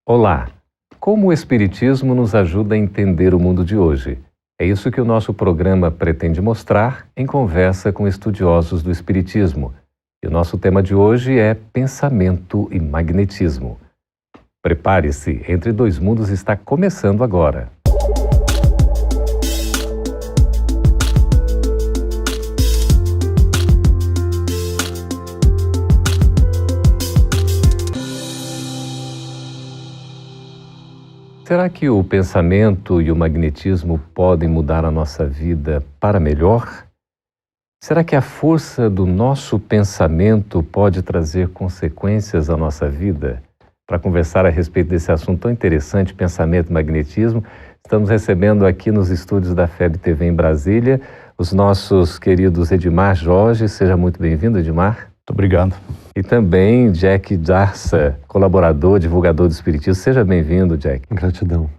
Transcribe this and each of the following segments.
Olá! Como o Espiritismo nos ajuda a entender o mundo de hoje? É isso que o nosso programa pretende mostrar em conversa com estudiosos do Espiritismo. E o nosso tema de hoje é pensamento e magnetismo. Prepare-se, Entre Dois Mundos está começando agora. Será que o pensamento e o magnetismo podem mudar a nossa vida para melhor? Será que a força do nosso pensamento pode trazer consequências à nossa vida? Para conversar a respeito desse assunto tão interessante, pensamento e magnetismo, estamos recebendo aqui nos estúdios da FEB TV em Brasília os nossos queridos Edmar Jorge. Seja muito bem-vindo, Edmar. Muito obrigado. E também Jack Darsa, colaborador, divulgador do Espiritismo. Seja bem-vindo, Jack. Gratidão,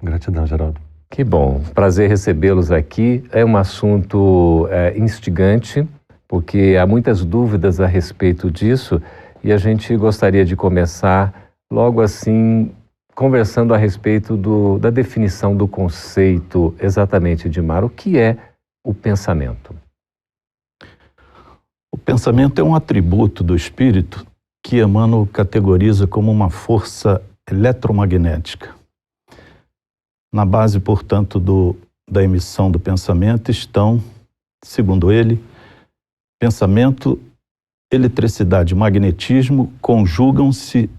Geraldo. Que bom, prazer recebê-los aqui. É um assunto instigante, porque há muitas dúvidas a respeito disso e a gente gostaria de começar logo assim, conversando a respeito da definição do conceito exatamente, Edmar. O que é o pensamento? O pensamento é um atributo do espírito que Emmanuel categoriza como uma força eletromagnética. Na base, portanto, da emissão do pensamento estão, segundo ele, pensamento, eletricidade e magnetismo conjugam-se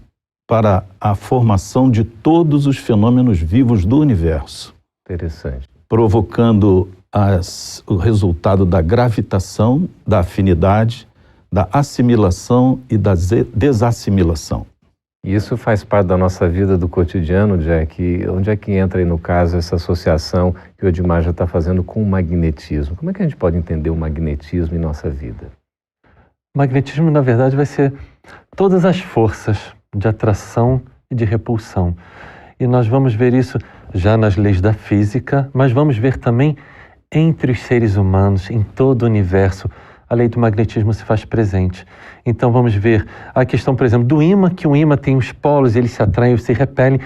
para a formação de todos os fenômenos vivos do universo. Interessante. Provocando o resultado da gravitação, da afinidade, da assimilação e da desassimilação. Isso faz parte da nossa vida do cotidiano, Jack. Onde é que entra aí, no caso, essa associação que o Edmar já está fazendo com o magnetismo? Como é que a gente pode entender o magnetismo em nossa vida? O magnetismo, na verdade, vai ser todas as forças de atração e de repulsão. E nós vamos ver isso já nas leis da física, mas vamos ver também entre os seres humanos, em todo o universo, a lei do magnetismo se faz presente. Então vamos ver a questão, por exemplo, do ímã, que um ímã tem os polos, eles se atraem ou se repelem,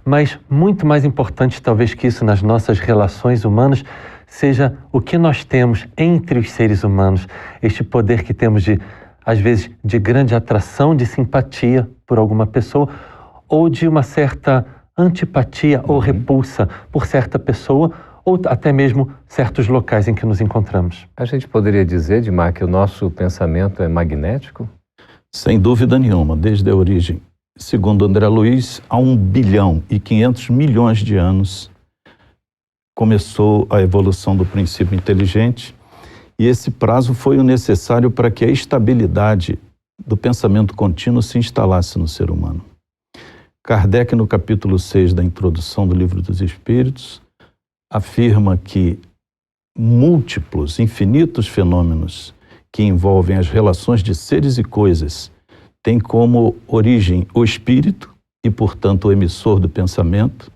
mas muito mais importante talvez que isso nas nossas relações humanas, seja o que nós temos entre os seres humanos, este poder que temos de, às vezes, de grande atração, de simpatia por alguma pessoa, ou de uma certa antipatia ou repulsa por certa pessoa, ou até mesmo certos locais em que nos encontramos. A gente poderia dizer, Edmar, que o nosso pensamento é magnético? Sem dúvida nenhuma, desde a origem. Segundo André Luiz, há 1 bilhão e 500 milhões de anos começou a evolução do princípio inteligente, e esse prazo foi o necessário para que a estabilidade do pensamento contínuo se instalasse no ser humano. Kardec, no capítulo 6 da introdução do Livro dos Espíritos, afirma que múltiplos, infinitos fenômenos que envolvem as relações de seres e coisas têm como origem o espírito e, portanto, o emissor do pensamento,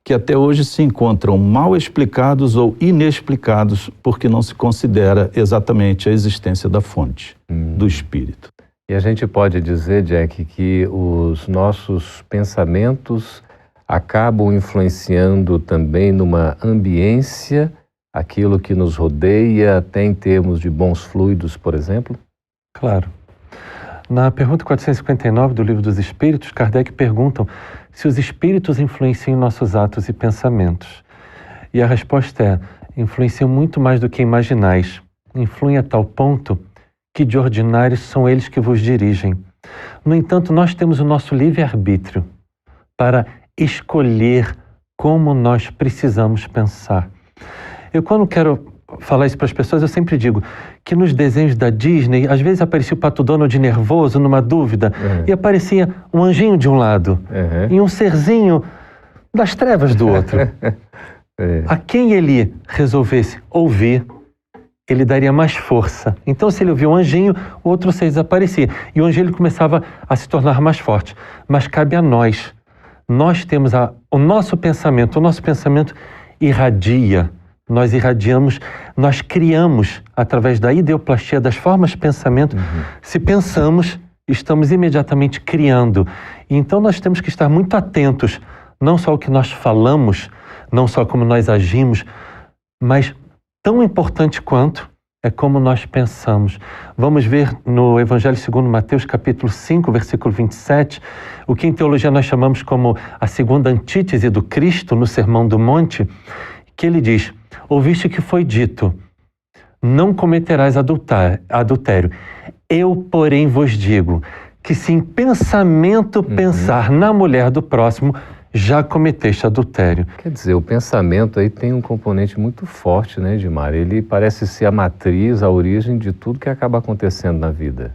que até hoje se encontram mal explicados ou inexplicados porque não se considera exatamente a existência da fonte, do espírito. E a gente pode dizer, Jack, que os nossos pensamentos acabam influenciando também numa ambiência, aquilo que nos rodeia, até em termos de bons fluidos, por exemplo? Claro. Na pergunta 459 do Livro dos Espíritos, Kardec pergunta se os espíritos influenciam nossos atos e pensamentos. E a resposta é: influenciam muito mais do que imaginais. Influem a tal ponto que de ordinário são eles que vos dirigem. No entanto, nós temos o nosso livre-arbítrio para escolher como nós precisamos pensar. Eu, quando quero falar isso para as pessoas, eu sempre digo que nos desenhos da Disney, às vezes aparecia o Pato Donald nervoso, numa dúvida, e aparecia um anjinho de um lado e um serzinho das trevas do outro. A quem ele resolvesse ouvir, ele daria mais força. Então, se ele ouvia um anjinho, o outro ser desaparecia. E o anjinho ele começava a se tornar mais forte. Mas cabe a nós. Nós temos o nosso pensamento irradia. Nós irradiamos, nós criamos, através da ideoplastia das formas de pensamento, se pensamos, estamos imediatamente criando. Então nós temos que estar muito atentos, não só ao que nós falamos, não só como nós agimos, mas tão importante quanto é como nós pensamos. Vamos ver no Evangelho segundo Mateus, capítulo 5, versículo 27, o que em teologia nós chamamos como a segunda antítese do Cristo no Sermão do Monte, que ele diz: ouviste que foi dito, não cometerás adultério. Eu, porém, vos digo que se em pensamento pensar na mulher do próximo, já cometeste adultério. Quer dizer, o pensamento aí tem um componente muito forte, né, Edmar? Ele parece ser a matriz, a origem de tudo que acaba acontecendo na vida.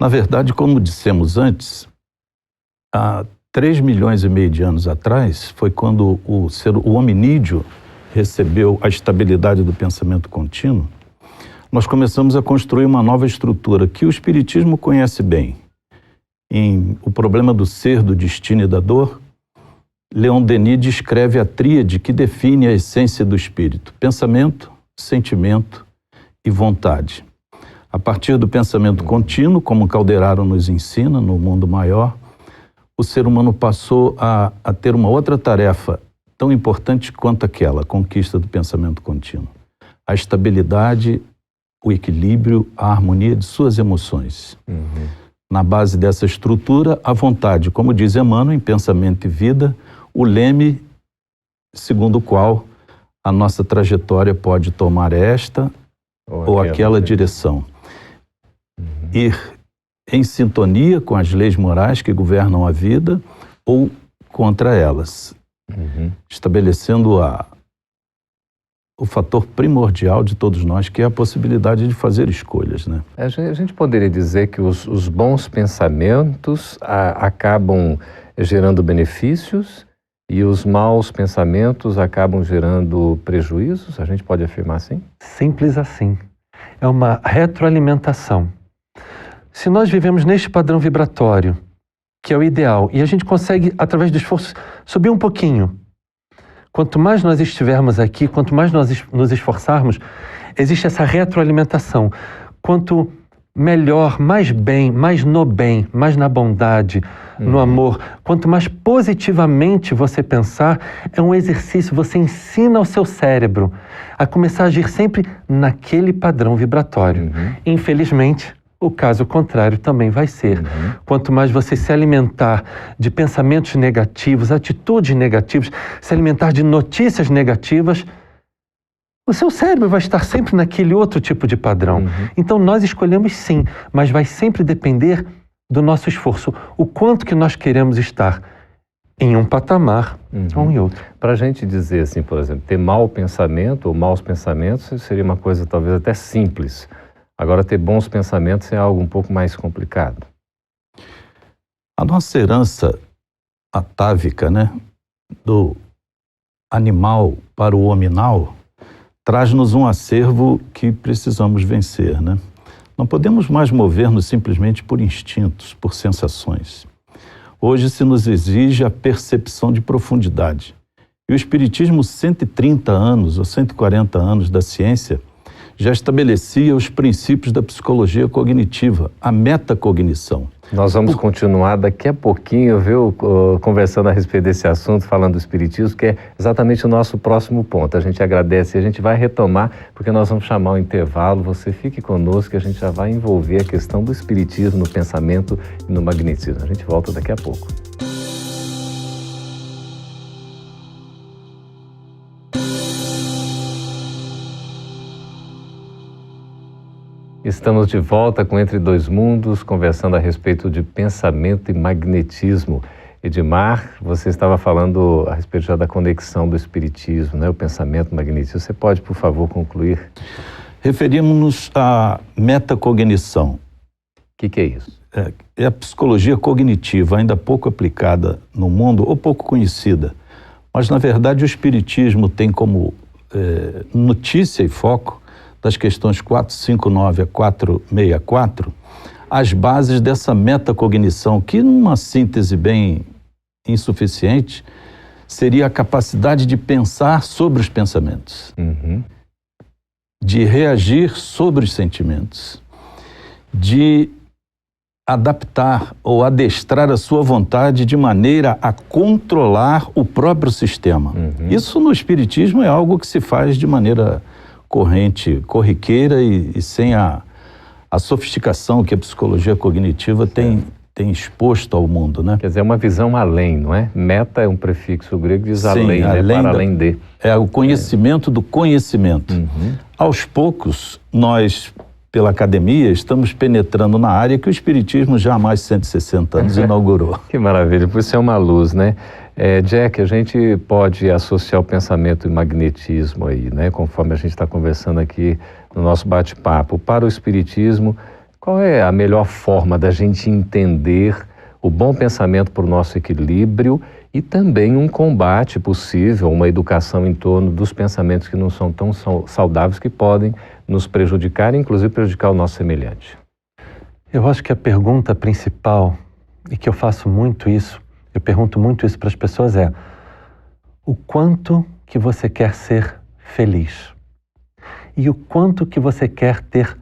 Na verdade, como dissemos antes, há 3,5 milhões de anos atrás, foi quando o hominídeo recebeu a estabilidade do pensamento contínuo, nós começamos a construir uma nova estrutura que o Espiritismo conhece bem. Em O Problema do Ser, do Destino e da Dor, Leon Denis descreve a tríade que define a essência do espírito: pensamento, sentimento e vontade. A partir do pensamento contínuo, como Calderaro nos ensina no mundo maior, o ser humano passou a ter uma outra tarefa tão importante quanto aquela, a conquista do pensamento contínuo: a estabilidade, o equilíbrio, a harmonia de suas emoções. Na base dessa estrutura, a vontade, como diz Emmanuel em Pensamento e Vida, o leme segundo o qual a nossa trajetória pode tomar esta ou aquela direção. Ir em sintonia com as leis morais que governam a vida ou contra elas, estabelecendo o fator primordial de todos nós, que é a possibilidade de fazer escolhas, né? A gente poderia dizer que os bons pensamentos acabam gerando benefícios e os maus pensamentos acabam gerando prejuízos? A gente pode afirmar assim? Simples assim. É uma retroalimentação. Se nós vivemos neste padrão vibratório, que é o ideal, e a gente consegue, através do esforço, subir um pouquinho. Quanto mais nós estivermos aqui, quanto mais nós nos esforçarmos, existe essa retroalimentação. Quanto melhor, mais bem, mais no bem, mais na bondade, no amor, quanto mais positivamente você pensar, é um exercício, você ensina ao seu cérebro a começar a agir sempre naquele padrão vibratório. Infelizmente, o caso contrário também vai ser. Quanto mais você se alimentar de pensamentos negativos, atitudes negativas, se alimentar de notícias negativas, o seu cérebro vai estar sempre naquele outro tipo de padrão. Então nós escolhemos sim, mas vai sempre depender do nosso esforço. O quanto que nós queremos estar em um patamar ou em outro. Para a gente dizer assim, por exemplo, ter mau pensamento ou maus pensamentos seria uma coisa talvez até simples. Agora, ter bons pensamentos é algo um pouco mais complicado. A nossa herança atávica, né, do animal para o hominal, traz-nos um acervo que precisamos vencer, né? Não podemos mais mover-nos simplesmente por instintos, por sensações. Hoje se nos exige a percepção de profundidade. E o Espiritismo, 130 anos ou 140 anos da ciência, já estabelecia os princípios da psicologia cognitiva, a metacognição. Nós vamos continuar daqui a pouquinho, viu, conversando a respeito desse assunto, falando do Espiritismo, que é exatamente o nosso próximo ponto. A gente agradece e a gente vai retomar, porque nós vamos chamar o intervalo. Você fique conosco, que a gente já vai envolver a questão do Espiritismo no pensamento e no magnetismo. A gente volta daqui a pouco. Estamos de volta com Entre Dois Mundos, conversando a respeito de pensamento e magnetismo. Edmar, você estava falando a respeito já da conexão do espiritismo, né? O pensamento e o magnetismo. Você pode, por favor, concluir? Referimos-nos à metacognição. O que é isso? É a psicologia cognitiva, ainda pouco aplicada no mundo ou pouco conhecida. Mas, na verdade, o espiritismo tem como notícia e foco das questões 459 a 464, as bases dessa metacognição, que numa síntese bem insuficiente, seria a capacidade de pensar sobre os pensamentos, de reagir sobre os sentimentos, de adaptar ou adestrar a sua vontade de maneira a controlar o próprio sistema. Isso no Espiritismo é algo que se faz de maneira corrente, corriqueira e sem a sofisticação que a psicologia cognitiva tem exposto ao mundo, né? Quer dizer, é uma visão além, não é? Meta é um prefixo grego que diz Sim, além, né? Para além de. É o conhecimento do conhecimento. Aos poucos, nós, pela academia, estamos penetrando na área que o Espiritismo já há mais de 160 anos inaugurou. Que maravilha, por isso é uma luz, né? Jack, a gente pode associar o pensamento e magnetismo aí, né? Conforme a gente está conversando aqui no nosso bate-papo. Para o Espiritismo, qual é a melhor forma da gente entender o bom pensamento para o nosso equilíbrio e também um combate possível, uma educação em torno dos pensamentos que não são tão saudáveis, que podem nos prejudicar, inclusive prejudicar o nosso semelhante? Eu acho que a pergunta principal, e que eu faço muito isso, eu pergunto muito isso para as pessoas, é: o quanto que você quer ser feliz? E o quanto que você quer ter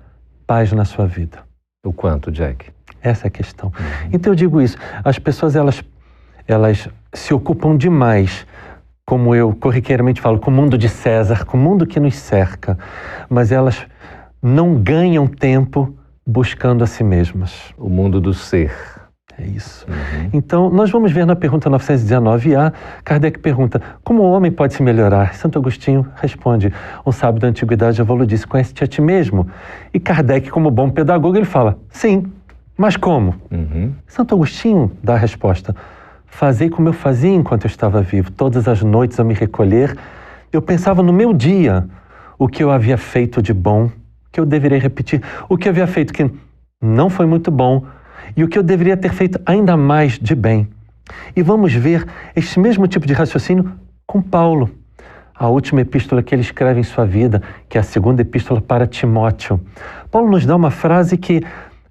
paz na sua vida? O quanto, Jack? Essa é a questão. Então eu digo isso, as pessoas elas se ocupam demais, como eu corriqueiramente falo, com o mundo de César, com o mundo que nos cerca, mas elas não ganham tempo buscando a si mesmas. O mundo do ser. É isso. Então, nós vamos ver na pergunta 919A, Kardec pergunta: como o homem pode se melhorar? Santo Agostinho responde: um sábio da antiguidade evoluiu disse: conhece-te a ti mesmo. E Kardec, como bom pedagogo, ele fala: sim, mas como? Santo Agostinho dá a resposta: fazei como eu fazia enquanto eu estava vivo. Todas as noites, ao me recolher, eu pensava no meu dia o que eu havia feito de bom, que eu deveria repetir, o que eu havia feito que não foi muito bom, e o que eu deveria ter feito ainda mais de bem. E vamos ver este mesmo tipo de raciocínio com Paulo. A última epístola que ele escreve em sua vida, que é a segunda epístola para Timóteo. Paulo nos dá uma frase que,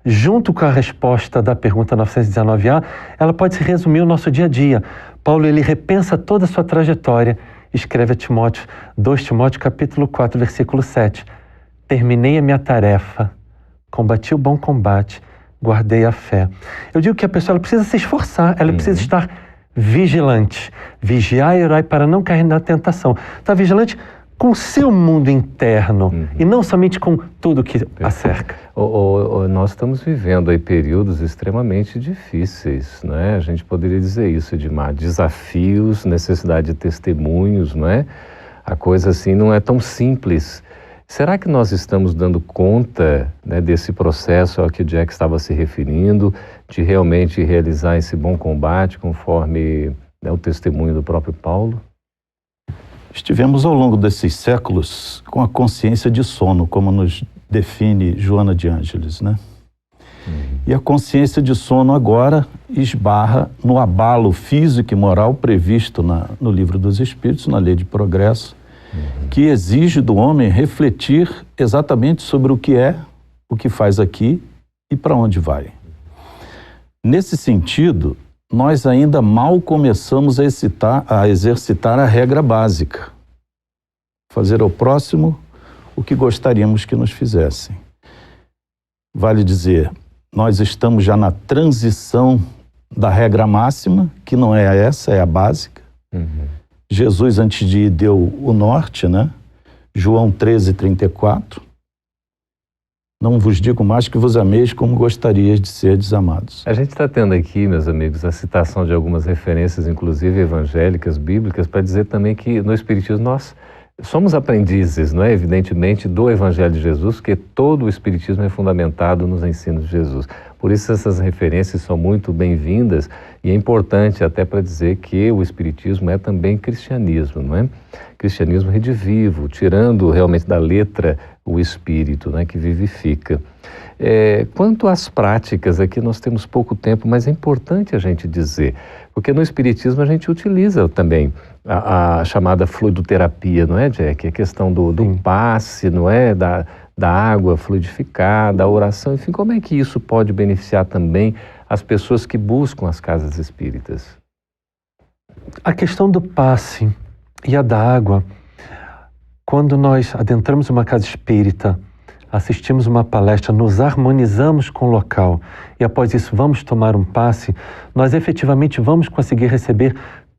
junto com a resposta da pergunta 919A, ela pode se resumir o nosso dia a dia. Paulo, ele repensa toda a sua trajetória, escreve a Timóteo, 2 Timóteo capítulo 4, versículo 7. Terminei a minha tarefa, combati o bom combate, guardei a fé. Eu digo que a pessoa ela precisa se esforçar, ela precisa estar vigilante. Vigiar e orar para não cair na tentação. Está vigilante com o seu mundo interno e não somente com tudo que a cerca. Nós estamos vivendo aí períodos extremamente difíceis, não é? A gente poderia dizer isso, Edmar, desafios, necessidade de testemunhos, não é? A coisa assim não é tão simples. Será que nós estamos dando conta, né, desse processo ao que o Jack estava se referindo, de realmente realizar esse bom combate conforme, né, o testemunho do próprio Paulo? Estivemos ao longo desses séculos com a consciência de sono, como nos define Joana de Ângeles, né? E a consciência de sono agora esbarra no abalo físico e moral previsto no Livro dos Espíritos, na Lei de Progresso, que exige do homem refletir exatamente sobre o que é, o que faz aqui e para onde vai. Nesse sentido, nós ainda mal começamos a exercitar a regra básica: fazer ao próximo o que gostaríamos que nos fizessem. Vale dizer, nós estamos já na transição da regra máxima, que não é essa, é a básica. Jesus, antes de ir, deu o norte, né? João 13:34. Não vos digo mais que vos ameis como gostarias de ser desamados. A gente está tendo aqui, meus amigos, a citação de algumas referências, inclusive evangélicas, bíblicas, para dizer também que no Espiritismo nós somos aprendizes, não é? Evidentemente, do Evangelho de Jesus, porque todo o Espiritismo é fundamentado nos ensinos de Jesus. Por isso essas referências são muito bem-vindas e é importante até para dizer que o Espiritismo é também cristianismo, não é? Cristianismo redivivo, tirando realmente da letra o Espírito, né, que vivifica. Quanto às práticas, aqui nós temos pouco tempo, mas é importante a gente dizer, porque no Espiritismo a gente utiliza também a chamada fluidoterapia, não é, Jack? A questão do passe, não é? Da água fluidificada, a oração, enfim, como é que isso pode beneficiar também as pessoas que buscam as casas espíritas? A questão do passe e a da água, quando nós adentramos uma casa espírita, assistimos uma palestra, nos harmonizamos com o local e após isso vamos tomar um passe, nós efetivamente vamos conseguir receber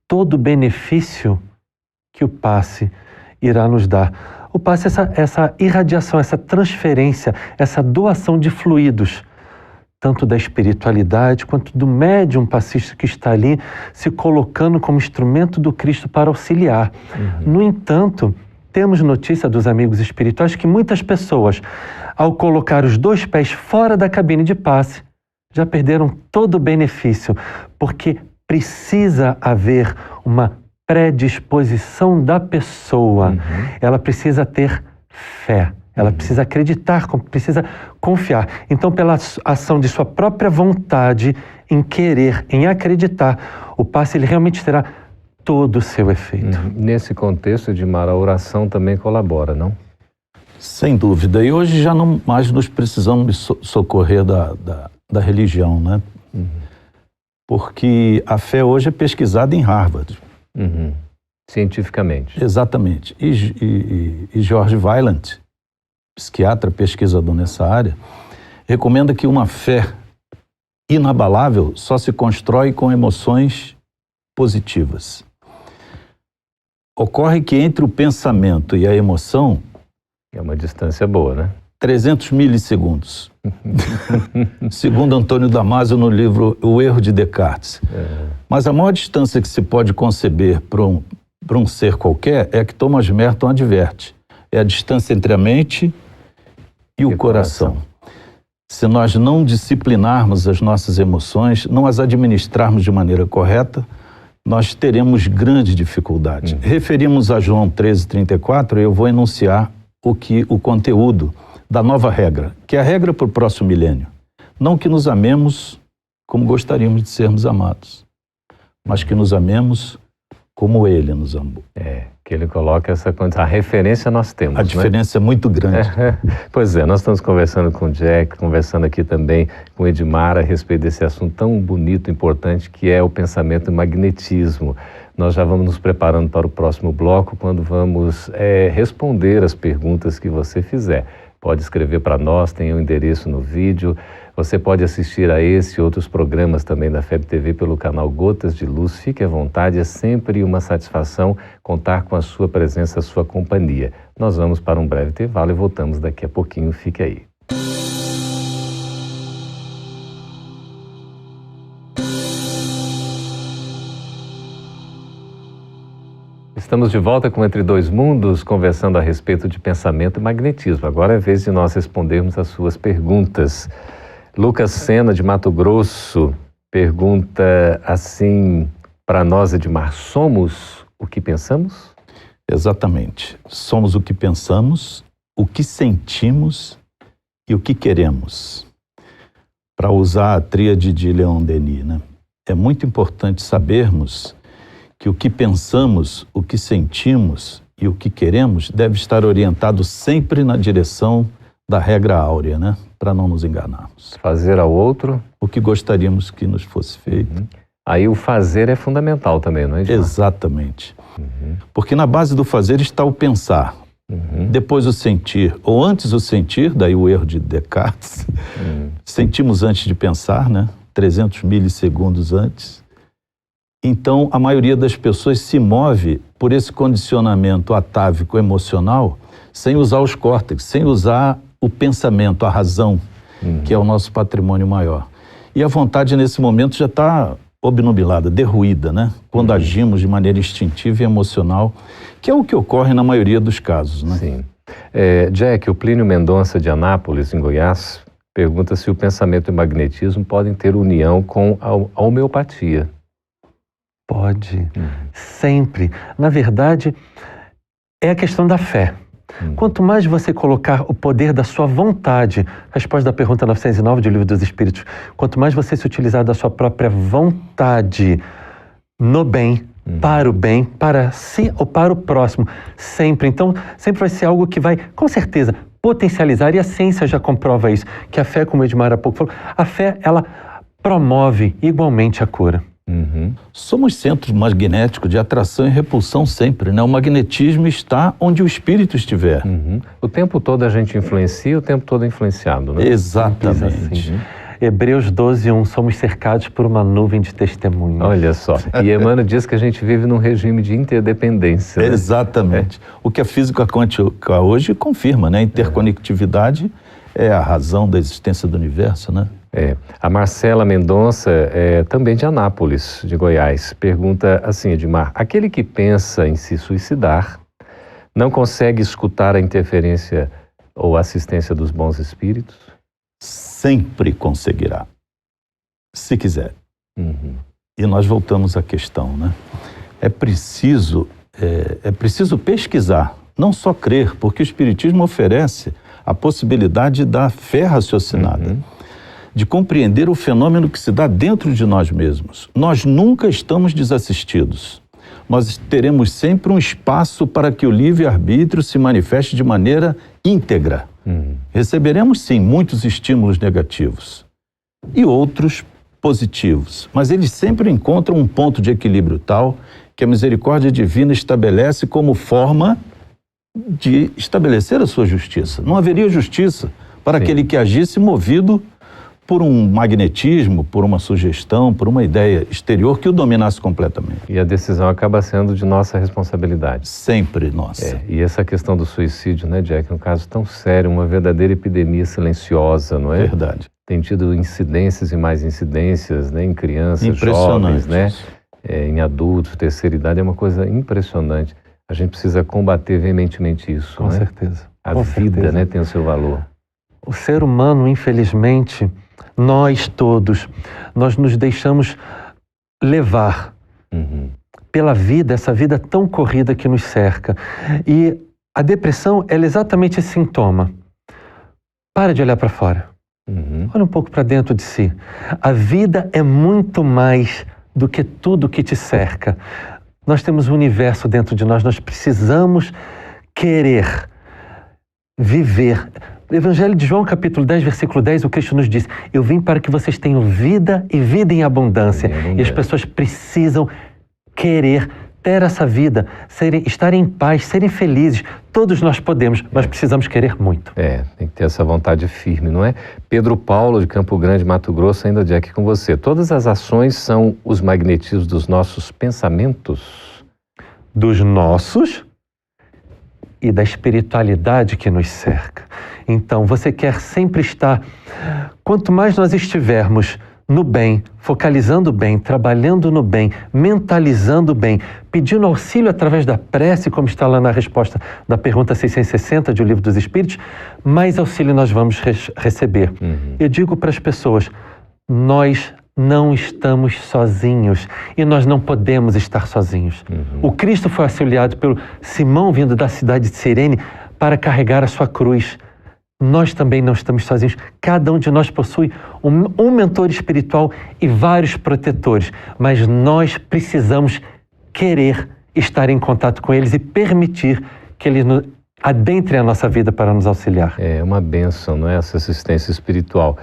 todo o benefício que o passe irá nos dar. O passe é essa irradiação, essa transferência, essa doação de fluidos, tanto da espiritualidade quanto do médium passista que está ali se colocando como instrumento do Cristo para auxiliar. No entanto, temos notícia dos amigos espirituais que muitas pessoas, ao colocar os 2 pés fora da cabine de passe, já perderam todo o benefício, porque precisa haver uma predisposição da pessoa. Ela precisa ter fé, ela precisa acreditar, precisa confiar. Então, pela ação de sua própria vontade, em querer, em acreditar, o passe ele realmente terá todo o seu efeito. Nesse contexto, Edmar, a oração também colabora, não? Sem dúvida. E hoje já não mais nos precisamos socorrer da religião, né? Porque a fé hoje é pesquisada em Harvard. Cientificamente. Exatamente. E George Weiland, psiquiatra pesquisador nessa área, recomenda que uma fé inabalável só se constrói com emoções positivas. Ocorre que entre o pensamento e a emoção... É uma distância boa, né? 300 milissegundos. Segundo Antônio Damasio no livro O Erro de Descartes. Mas a maior distância que se pode conceber para um ser qualquer é a que Thomas Merton adverte. É a distância entre a mente e o coração. Se nós não disciplinarmos as nossas emoções, não as administrarmos de maneira correta, nós teremos grande dificuldade. Referimos a João 13:34, eu vou enunciar o conteúdo da nova regra, que é a regra para o próximo milênio. Não que nos amemos como gostaríamos de sermos amados, mas que nos amemos como Ele nos amou. Que ele coloca essa condição. A referência nós temos, a diferença é muito grande. Pois é, nós estamos conversando com o Jack, conversando aqui também com o Edmar a respeito desse assunto tão bonito, importante, que é o pensamento e o magnetismo. Nós já vamos nos preparando para o próximo bloco, quando vamos responder as perguntas que você fizer. Pode escrever para nós, tem o endereço no vídeo. Você pode assistir a esse e outros programas também da FEB TV pelo canal Gotas de Luz. Fique à vontade, é sempre uma satisfação contar com a sua presença, a sua companhia. Nós vamos para um breve intervalo e voltamos daqui a pouquinho. Fique aí. Estamos de volta com Entre Dois Mundos, conversando a respeito de pensamento e magnetismo. Agora é vez de nós respondermos as suas perguntas. Lucas Sena, de Mato Grosso, pergunta assim para nós, Edmar: somos o que pensamos? Exatamente. Somos o que pensamos, o que sentimos e o que queremos. Para usar a tríade de Leon Denis, né? É muito importante sabermos que o que pensamos, o que sentimos e o que queremos deve estar orientado sempre na direção da regra áurea, né? Para não nos enganarmos. Fazer ao outro o que gostaríamos que nos fosse feito. Aí o fazer é fundamental também, não é, Edmar? Exatamente. Porque na base do fazer está o pensar. Depois o sentir, ou antes o sentir, daí o erro de Descartes. Sentimos antes de pensar, né? 300 milissegundos antes. Então, a maioria das pessoas se move por esse condicionamento atávico emocional sem usar os córtex, sem usar o pensamento, a razão, que é o nosso patrimônio maior. E a vontade, nesse momento, já está obnubilada, derruída, né? Quando agimos de maneira instintiva e emocional, que é o que ocorre na maioria dos casos, né? Sim. Jack, o Plínio Mendonça, de Anápolis, em Goiás, pergunta se o pensamento e o magnetismo podem ter união com a homeopatia. Pode, sempre. Na verdade, é a questão da fé. Quanto mais você colocar o poder da sua vontade, resposta da pergunta 909 do Livro dos Espíritos, quanto mais você se utilizar da sua própria vontade no bem, para si ou para o próximo, sempre. Então, sempre vai ser algo que vai, com certeza, potencializar, e a ciência já comprova isso, que a fé, como o Edmar há pouco falou, a fé, ela promove igualmente a cura. Somos centros magnéticos de atração e repulsão sempre, né? O magnetismo está onde o espírito estiver. O tempo todo a gente influencia, o tempo todo é influenciado, né? Exatamente. Hebreus 12:1, somos cercados por uma nuvem de testemunhas. Olha só, e Emmanuel diz que a gente vive num regime de interdependência. Né? Exatamente. O que a física quântica hoje confirma, né? A interconectividade é a razão da existência do universo, né? A Marcela Mendonça, também de Anápolis, de Goiás, pergunta assim, Edmar, aquele que pensa em se suicidar não consegue escutar a interferência ou assistência dos bons espíritos? Sempre conseguirá, se quiser. E nós voltamos à questão, né? É preciso pesquisar, não só crer, porque o Espiritismo oferece a possibilidade da fé raciocinada, de compreender o fenômeno que se dá dentro de nós mesmos. Nós nunca estamos desassistidos. Nós teremos sempre um espaço para que o livre-arbítrio se manifeste de maneira íntegra. Receberemos, sim, muitos estímulos negativos e outros positivos, mas eles sempre encontram um ponto de equilíbrio tal que a misericórdia divina estabelece como forma de estabelecer a sua justiça. Não haveria justiça para aquele que agisse movido por um magnetismo, por uma sugestão, por uma ideia exterior que o dominasse completamente. E a decisão acaba sendo de nossa responsabilidade. Sempre nossa. E essa questão do suicídio, né, Jack, é um caso tão sério, uma verdadeira epidemia silenciosa, não é? Verdade. Tem tido incidências e mais incidências, né, em crianças, jovens, né, em adultos, terceira idade, é uma coisa impressionante. A gente precisa combater veementemente isso, Com né? certeza. A vida, né, tem o seu valor. O ser humano, infelizmente, nós todos, nós nos deixamos levar pela vida, essa vida tão corrida que nos cerca. E a depressão, ela é exatamente esse sintoma. Para de olhar para fora. Olha um pouco para dentro de si. A vida é muito mais do que tudo que te cerca. Nós temos um universo dentro de nós, nós precisamos querer viver. No Evangelho de João, capítulo 10, versículo 10, o Cristo nos diz, eu vim para que vocês tenham vida e vida em abundância. E as pessoas precisam querer ter essa vida, estarem em paz, serem felizes. Todos nós podemos, mas precisamos querer muito. Tem que ter essa vontade firme, não é? Pedro Paulo, de Campo Grande, Mato Grosso, ainda aqui com você. Todas as ações são os magnetismos dos nossos pensamentos? Dos nossos e da espiritualidade que nos cerca. Então, você quer sempre estar... Quanto mais nós estivermos no bem, focalizando bem, trabalhando no bem, mentalizando bem, pedindo auxílio através da prece, como está lá na resposta da pergunta 660 do Livro dos Espíritos, mais auxílio nós vamos receber. Eu digo para as pessoas, nós não estamos sozinhos e nós não podemos estar sozinhos. O Cristo foi auxiliado pelo Simão vindo da cidade de Cirene para carregar a sua cruz. Nós também não estamos sozinhos. Cada um de nós possui um mentor espiritual e vários protetores, mas nós precisamos querer estar em contato com eles e permitir que eles adentrem a nossa vida para nos auxiliar. É uma bênção, não é? Essa assistência espiritual.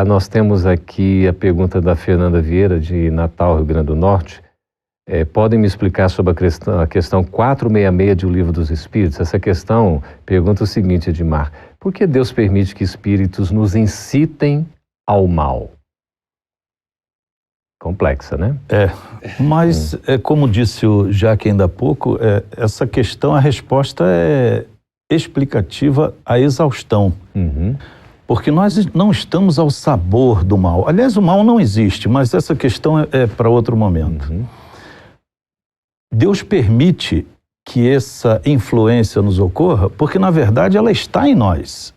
Nós temos aqui a pergunta da Fernanda Vieira, de Natal, Rio Grande do Norte. Podem me explicar sobre a questão 466 de O Livro dos Espíritos? Essa questão pergunta o seguinte, Edmar. Por que Deus permite que espíritos nos incitem ao mal? Complexa, né? Mas, como disse o Jaque ainda há pouco, essa questão, a resposta é explicativa à exaustão. Porque nós não estamos ao sabor do mal. Aliás, o mal não existe, mas essa questão é para outro momento. Deus permite que essa influência nos ocorra, porque na verdade ela está em nós.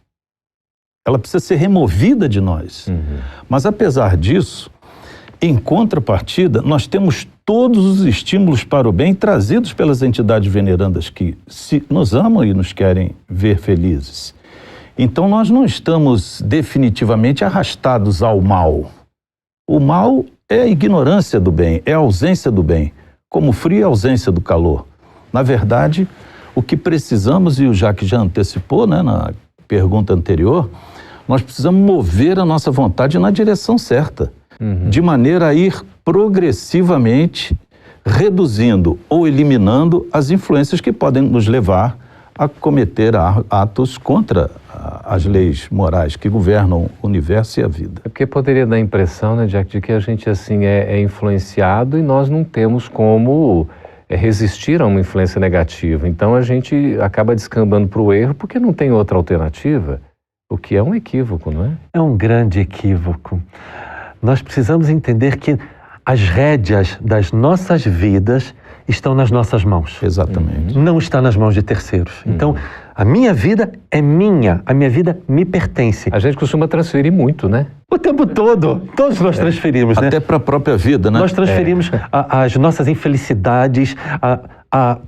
Ela precisa ser removida de nós. Mas apesar disso, em contrapartida, nós temos todos os estímulos para o bem trazidos pelas entidades venerandas que nos amam e nos querem ver felizes. Então nós não estamos definitivamente arrastados ao mal. O mal é a ignorância do bem, é a ausência do bem, como o frio é a ausência do calor. Na verdade, o que precisamos, e o Jaque já antecipou, né, na pergunta anterior, nós precisamos mover a nossa vontade na direção certa, de maneira a ir progressivamente reduzindo ou eliminando as influências que podem nos levar a cometer atos contra as leis morais que governam o universo e a vida. É porque poderia dar a impressão, né, Jack, de que a gente assim é influenciado e nós não temos como resistir a uma influência negativa. Então a gente acaba descambando para o erro porque não tem outra alternativa, o que é um equívoco, não é? É um grande equívoco. Nós precisamos entender que as rédeas das nossas vidas estão nas nossas mãos. Exatamente. Não está nas mãos de terceiros. Então, a minha vida é minha, a minha vida me pertence. A gente costuma transferir muito, né? O tempo todo, todos nós transferimos, né? Até para a própria vida, né? Nós transferimos as nossas infelicidades,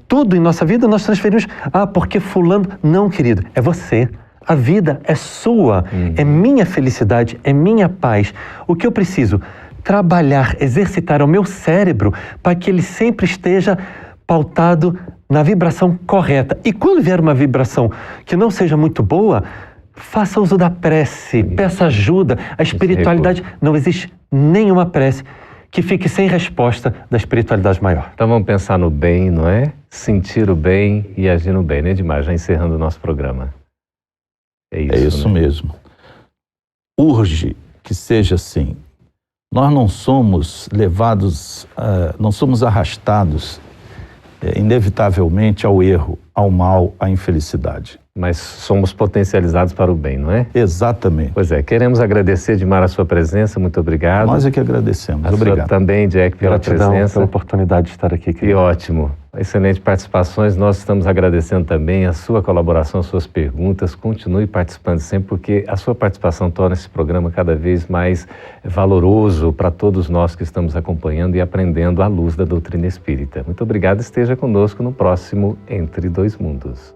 tudo em nossa vida nós transferimos. Porque fulano... Não, querido, é você. A vida é sua, é minha felicidade, é minha paz. O que eu preciso? Trabalhar, exercitar o meu cérebro para que ele sempre esteja pautado na vibração correta. E quando vier uma vibração que não seja muito boa, faça uso da prece, peça ajuda. A espiritualidade, não existe nenhuma prece que fique sem resposta da espiritualidade maior. Então vamos pensar no bem, não é? Sentir o bem e agir no bem, né, Edmar? Já encerrando o nosso programa. É isso né? Mesmo. Urge que seja assim. Nós não somos levados, não somos arrastados inevitavelmente ao erro, ao mal, à infelicidade. Mas somos potencializados para o bem, não é? Exatamente. Pois é, queremos agradecer, Edmar, a sua presença, muito obrigado. Nós é que agradecemos, obrigado. Também, Jack, pela presença. Pela oportunidade de estar aqui. Querido. E ótimo, excelente participações, nós estamos agradecendo também a sua colaboração, as suas perguntas, continue participando sempre, porque a sua participação torna esse programa cada vez mais valoroso para todos nós que estamos acompanhando e aprendendo à luz da doutrina espírita. Muito obrigado, esteja conosco no próximo Entre Dois Mundos.